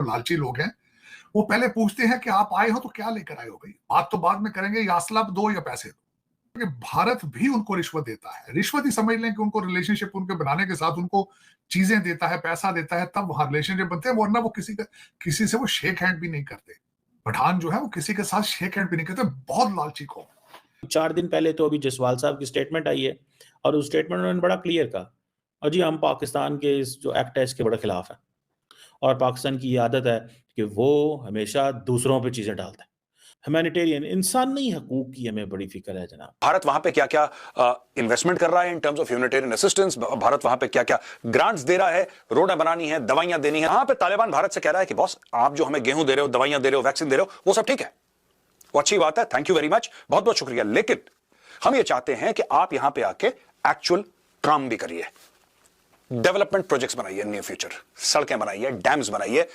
लालची लोग हैं, वो पहले पूछते हैं कि आप आए हो तो क्या लेकर आए हो भाई? बात तो बाद में करेंगे, या असला दो या पैसे दो। कि भारत भी उनको रिश्वत देता है। रिश्वत ही समझ लें कि उनको रिलेशनशिप उनके बनाने के साथ उनको चीजें देता है, पैसा देता है, तब वहां रिलेशनशिप बनते हैं, वरना वो किसी से वो शेक हैंड भी नहीं करते। पठान जो है वो किसी के साथ शेक हैंड भी नहीं करते, बहुत लालची कौम। 4 दिन पहले तो अभी जसवाल साहब की स्टेटमेंट आई है और उस स्टेटमेंट में उन्होंने बड़ा क्लियर कहा, और जी हम पाकिस्तान के इस जो एक्ट है इसके बड़े खिलाफ हैं, और पाकिस्तान की ये आदत है कि वो हमेशा दूसरों पे चीजें डालता है। ह्यूमैनिटेरियन इंसानी हकूक की हमें बड़ी फिक्र है जनाब। भारत वहां पे क्या क्या इन्वेस्टमेंट कर रहा है in terms of humanitarian assistance, Bharat वहां पे क्या क्या ग्रांट्स दे रहा है, रोडें बनानी है, दवाइयां देनी है। वहां पे तालिबान भारत से कह रहा है कि बॉस आप जो हमें गेहूं दे रहे हो, दवाइयां दे रहे हो, वैक्सीन दे रहे हो, वो सब ठीक है, वो अच्छी बात है, थैंक यू वेरी मच, बहुत बहुत शुक्रिया, लेकिन हम ये चाहते हैं कि आप यहां पे आके एक्चुअल काम भी करिए, डेवलपमेंट प्रोजेक्ट्स बनाइए, नियर फ्यूचर सड़कें बनाइए, डैम्स बनाइए,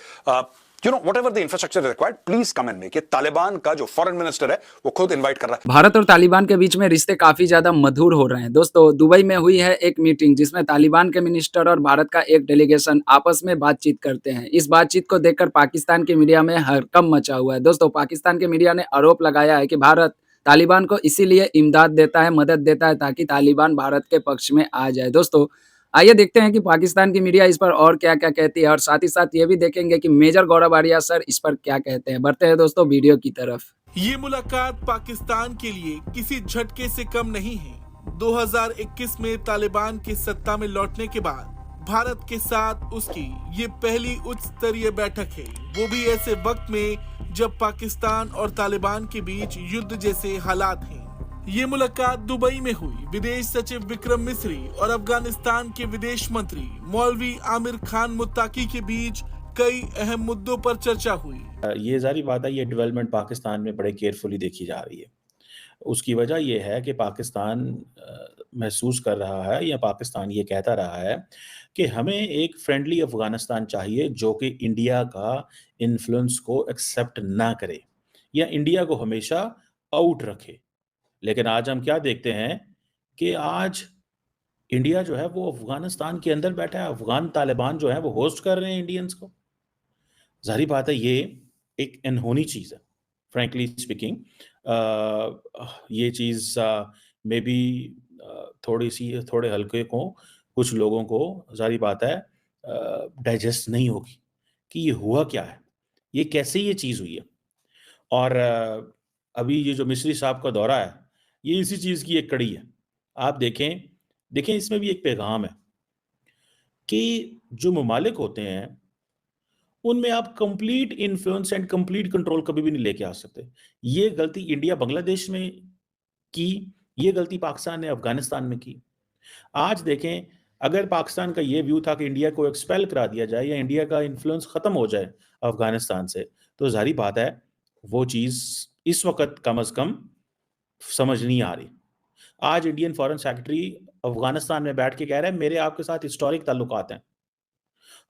whatever the infrastructure is required, please come and make it। Taliban का जो फॉरेन मिनिस्टर है वो खुद इनवाइट कर रहा है। भारत और तालिबान के बीच में रिश्ते काफी ज्यादा मधुर हो रहे हैं दोस्तों। दुबई में हुई है एक मीटिंग जिसमें तालिबान के मिनिस्टर और भारत का एक डेलीगेशन आपस में बातचीत करते हैं। इस बातचीत को देखकर पाकिस्तान की मीडिया में हड़कंप मचा हुआ है दोस्तों। पाकिस्तान के मीडिया ने आरोप लगाया है कि भारत तालिबान को इसीलिए इमदाद देता है, मदद देता है, ताकि तालिबान भारत के पक्ष में आ जाए। दोस्तों आइए देखते हैं कि पाकिस्तान की मीडिया इस पर और क्या क्या कहती है, और साथ ही साथ ये भी देखेंगे कि मेजर गौरव आर्या सर इस पर क्या कहते हैं। बढ़ते हैं दोस्तों वीडियो की तरफ। ये मुलाकात पाकिस्तान के लिए किसी झटके से कम नहीं है। 2021 में तालिबान की सत्ता में लौटने के बाद भारत के साथ उसकी ये पहली उच्च स्तरीय बैठक है, वो भी ऐसे वक्त में जब पाकिस्तान और तालिबान के बीच युद्ध जैसे हालात हैं। ये मुलाकात दुबई में हुई। विदेश सचिव विक्रम मिस्री और अफगानिस्तान के विदेश मंत्री मौलवी आमिर खान मुत्ताकी के बीच कई अहम मुद्दों पर चर्चा हुई। ये जारी बात है, ये डेवलपमेंट पाकिस्तान में बड़े केयरफुली देखी जा रही है। उसकी वजह ये है कि पाकिस्तान महसूस कर रहा है, या पाकिस्तान ये कहता रहा है कि हमें एक फ्रेंडली अफगानिस्तान चाहिए जो कि इंडिया का इन्फ्लुएंस को एक्सेप्ट ना करे या इंडिया को हमेशा आउट रखे। लेकिन आज हम क्या देखते हैं कि आज इंडिया जो है वो अफगानिस्तान के अंदर बैठा है, अफगान तालिबान जो है वो होस्ट कर रहे हैं इंडियंस को। जाहिर बात है ये एक अनहोनी चीज़ है, फ्रैंकली स्पीकिंग। ये चीज़ मे बी थोड़े हल्के को कुछ लोगों को जाहिर बात है डाइजेस्ट नहीं होगी कि ये हुआ क्या है, ये कैसे ये चीज़ हुई है। और अभी ये जो मिस्री साहब का दौरा है ये इसी चीज़ की एक कड़ी है। आप देखें इसमें भी एक पैगाम है कि जो ममालिक होते हैं उनमें आप complete influence and complete control कभी भी नहीं लेके आ सकते। ये गलती इंडिया बांग्लादेश में की, ये गलती पाकिस्तान ने अफगानिस्तान में की। आज देखें, अगर पाकिस्तान का ये व्यू था कि इंडिया को एक्सपेल करा दिया जाए या इंडिया का इन्फ्लुएंस खत्म हो जाए अफगानिस्तान से, तो जाहिर बात है वो चीज़ इस वक्त कम अज कम समझ नहीं आ रही। आज इंडियन फॉरेन सेक्रेटरी अफगानिस्तान में बैठ के कह रहे हैं मेरे आपके साथ हिस्टोरिक ताल्लुकात हैं,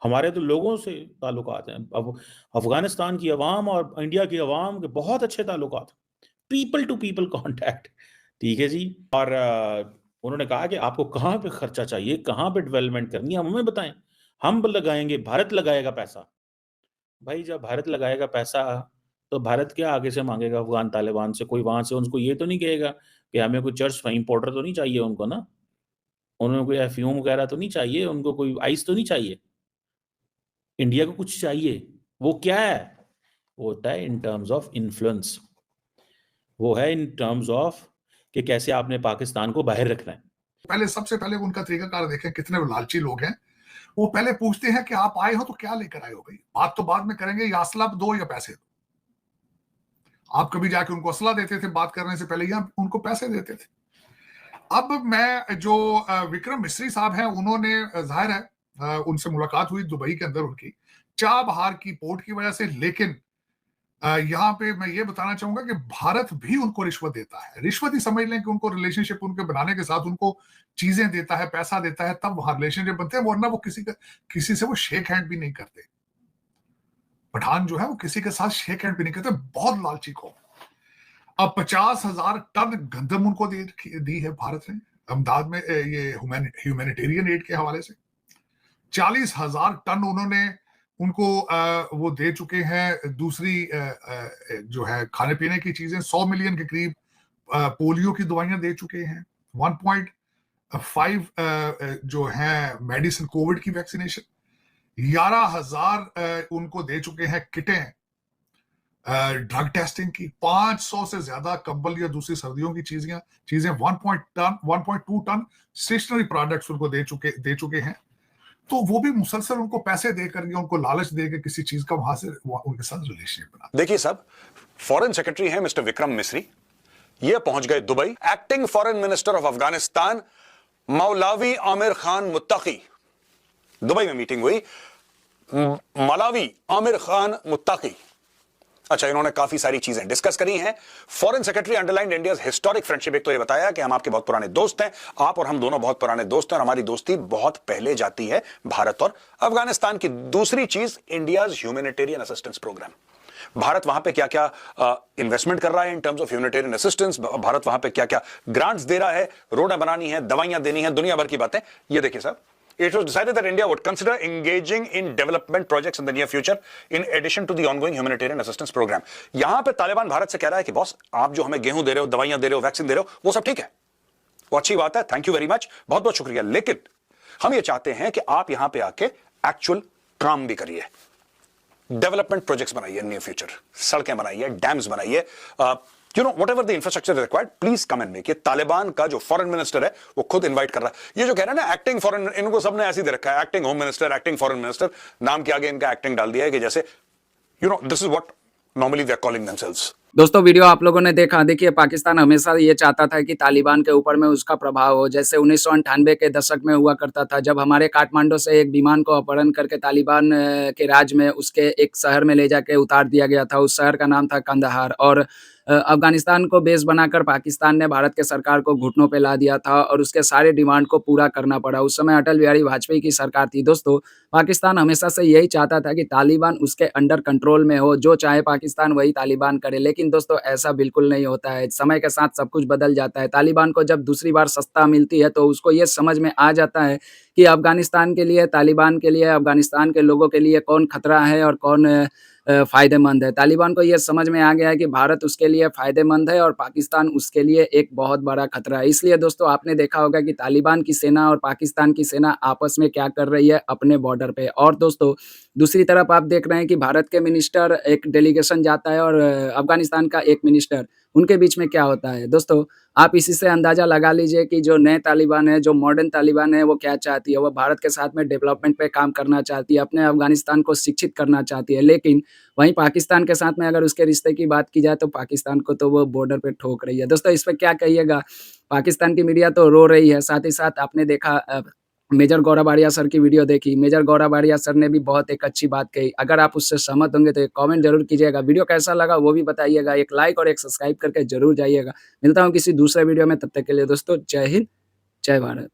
हमारे तो लोगों से ताल्लुकात हैं। अब अफगानिस्तान की अवाम और इंडिया की अवाम के बहुत अच्छे ताल्लुकात, पीपल टू पीपल कॉन्टैक्ट, ठीक है जी। और उन्होंने कहा कि आपको कहाँ पे खर्चा चाहिए, कहाँ पे डेवलपमेंट करनी है, हमें बताएं, हम लगाएंगे, भारत लगाएगा पैसा। भाई जब भारत लगाएगा पैसा तो भारत क्या आगे से मांगेगा अफगान तालिबान से? कोई वहां से उनको ये तो नहीं कहेगा कि हमें कोई चर्च इंपोर्टर तो नहीं चाहिए उनको ना, उन्होंने कोई एफ्यूम वगैरह तो नहीं चाहिए, उनको कोई आइस तो नहीं चाहिए। इंडिया को कुछ चाहिए, वो क्या है? वो होता है इन टर्म्स ऑफ इन्फ्लुएंस, वो है इन टर्म्स ऑफ कि कैसे आपने पाकिस्तान को बाहर रखना है। पहले सबसे पहले उनका तरीकाकार देखें, कितने लालची लोग हैं। वो पहले पूछते हैं कि आप आए हो तो क्या लेकर आए हो भाई? बात तो बाद में करेंगे, या असला दो या पैसे दो। आप कभी जाके उनको असला देते थे बात करने से पहले, या उनको पैसे देते थे? अब मैं जो विक्रम मिस्री साहब हैं, उन्होंने जाहिर है उनसे मुलाकात हुई दुबई के अंदर उनकी चाबहार की पोर्ट की वजह से। लेकिन यहाँ पे मैं ये बताना चाहूंगा कि भारत भी उनको रिश्वत देता है। रिश्वत ही समझ लें कि उनको रिलेशनशिप उनके बनाने के साथ उनको चीजें देता है, पैसा देता है, तब वहां रिलेशनशिप बनते हैं, वरना वो किसी से वो शेक हैंड भी नहीं करते। पठान जो है वो किसी के साथ शेक हैंड भी नहीं करते, बहुत लालची कौम। अब 50,000 टन गंदम उनको दी है भारत ने अहमदाबाद में, ये ह्यूमैनिटेरियन एड के हवाले से। 40,000 टन उन्होंने उनको वो दे चुके हैं दूसरी जो है खाने पीने की चीजें, 100 मिलियन के करीब पोलियो की दवाइयां दे चुके हैं, 1.5 जो है मेडिसिन कोविड की वैक्सीनेशन, 11,000 उनको दे चुके हैं किटें ड्रग टेस्टिंग की, 500 से ज्यादा कंबल या दूसरी सर्दियों की चीजें 1.2 टन स्टेशनरी प्रोडक्ट्स उनको दे चुके हैं। तो वो भी मुसलसल उनको पैसे देकर या उनको लालच देकर किसी चीज का वहां से उनके साथ रिलेशनशिप बना। देखिए साहब, फॉरेन सेक्रेटरी है मिस्टर विक्रम मिस्री, ये पहुंच गए Dubai. Acting foreign minister of Afghanistan मौलावी आमिर खान मुत्ताकी, दुबई में मीटिंग हुई। मौलावी आमिर खान मुत्ताकी, अच्छा, इन्होंने काफी सारी चीजें डिस्कस करी हैं। Foreign secretary underlined India's historic friendship. एक तो ये बताया कि हम आपके बहुत पुराने दोस्त हैं, आप और हम दोनों बहुत पुराने दोस्त हैं और हमारी दोस्ती बहुत पहले जाती है भारत और अफगानिस्तान की। दूसरी चीज, India's humanitarian assistance programme. Bharat वहां पे क्या क्या इन्वेस्टमेंट कर रहा है in terms of humanitarian assistance, Bharat वहां पे क्या क्या ग्रांट्स दे रहा है, रोडें बनानी है, दवाइयां देनी है, दुनिया भर की बातें। ये देखिए साहब, it was decided that India would consider engaging in development projects in the near future in addition to the ongoing humanitarian assistance program। यहां पे तालिबान भारत से कह रहा है कि बॉस, आप जो हमें गेहूं दे रहे हो, दवाइयां दे रहे हो, वैक्सीन दे रहे हो, वो सब ठीक है, वो अच्छी बात है, थैंक यू वेरी मच, बहुत बहुत शुक्रिया, लेकिन हम ये चाहते हैं कि आप यहां पे आके एक्चुअल काम भी करिए, डेवलपमेंट प्रोजेक्ट्स बनाइए नियर फ्यूचर, सड़कें बनाइए, डैम्स बनाइए, whatever the infrastructure is required, please come and make। ये तालिबान का जो फॉरेन मिनिस्टर है वो खुद इनवाइट कर रहा है। ये जो कह रहा है ना एक्टिंग फॉरेन, इनको सबने ऐसे दे रखा है, acting home minister, acting foreign minister, नाम के आगे इनका एक्टिंग डाल दिया है कि जैसे this is what normally they are calling themselves. दोस्तों वीडियो आप लोगों ने देखा। देखिए, पाकिस्तान हमेशा ये चाहता था कि तालिबान के ऊपर में उसका प्रभाव हो, जैसे 1998 के दशक में हुआ करता था, जब हमारे काठमांडू से एक विमान को अपहरण करके तालिबान के राज में उसके एक शहर में ले जाके उतार दिया गया था। उस शहर का नाम था कंदहार। और अफगानिस्तान को बेस बनाकर पाकिस्तान ने भारत के सरकार को घुटनों पे ला दिया था और उसके सारे डिमांड को पूरा करना पड़ा। उस समय अटल बिहारी वाजपेयी की सरकार थी। दोस्तों, पाकिस्तान हमेशा से यही चाहता था कि तालिबान उसके अंडर कंट्रोल में हो, जो चाहे पाकिस्तान वही तालिबान करे। लेकिन दोस्तों, ऐसा बिल्कुल नहीं होता है। समय के साथ सब कुछ बदल जाता है। तालिबान को जब दूसरी बार सत्ता मिलती है तो उसको ये समझ में आ जाता है कि अफगानिस्तान के लिए, तालिबान के लिए, अफगानिस्तान के लोगों के लिए कौन खतरा है और कौन फ़ायदेमंद है। तालिबान को ये समझ में आ गया है कि भारत उसके लिए फ़ायदेमंद है और पाकिस्तान उसके लिए एक बहुत बड़ा खतरा है। इसलिए दोस्तों, आपने देखा होगा कि तालिबान की सेना और पाकिस्तान की सेना आपस में क्या कर रही है अपने बॉर्डर पे। और दोस्तों, दूसरी तरफ आप देख रहे हैं कि भारत के मिनिस्टर, एक डेलीगेशन जाता है और अफगानिस्तान का एक मिनिस्टर, उनके बीच में क्या होता है। दोस्तों, आप इसी से अंदाज़ा लगा लीजिए कि जो नए तालिबान है, जो मॉडर्न तालिबान है, वो क्या चाहती है। वो भारत के साथ में डेवलपमेंट पे काम करना चाहती है, अपने अफगानिस्तान को शिक्षित करना चाहती है। लेकिन वहीं पाकिस्तान के साथ में अगर उसके रिश्ते की बात की जाए तो पाकिस्तान को तो वो बॉर्डर पे ठोक रही है। दोस्तों, इस पे क्या कहिएगा? पाकिस्तान की मीडिया तो रो रही है। साथ ही साथ आपने देखा मेजर गौरव आर्या सर की वीडियो देखी। मेजर गौरव आर्या सर ने भी बहुत एक अच्छी बात कही। अगर आप उससे सहमत होंगे तो एक कमेंट जरूर कीजिएगा। वीडियो कैसा लगा वो भी बताइएगा। एक लाइक और एक सब्सक्राइब करके जरूर जाइएगा। मिलता हूँ किसी दूसरे वीडियो में, तब तक के लिए दोस्तों जय हिंद, जय भारत।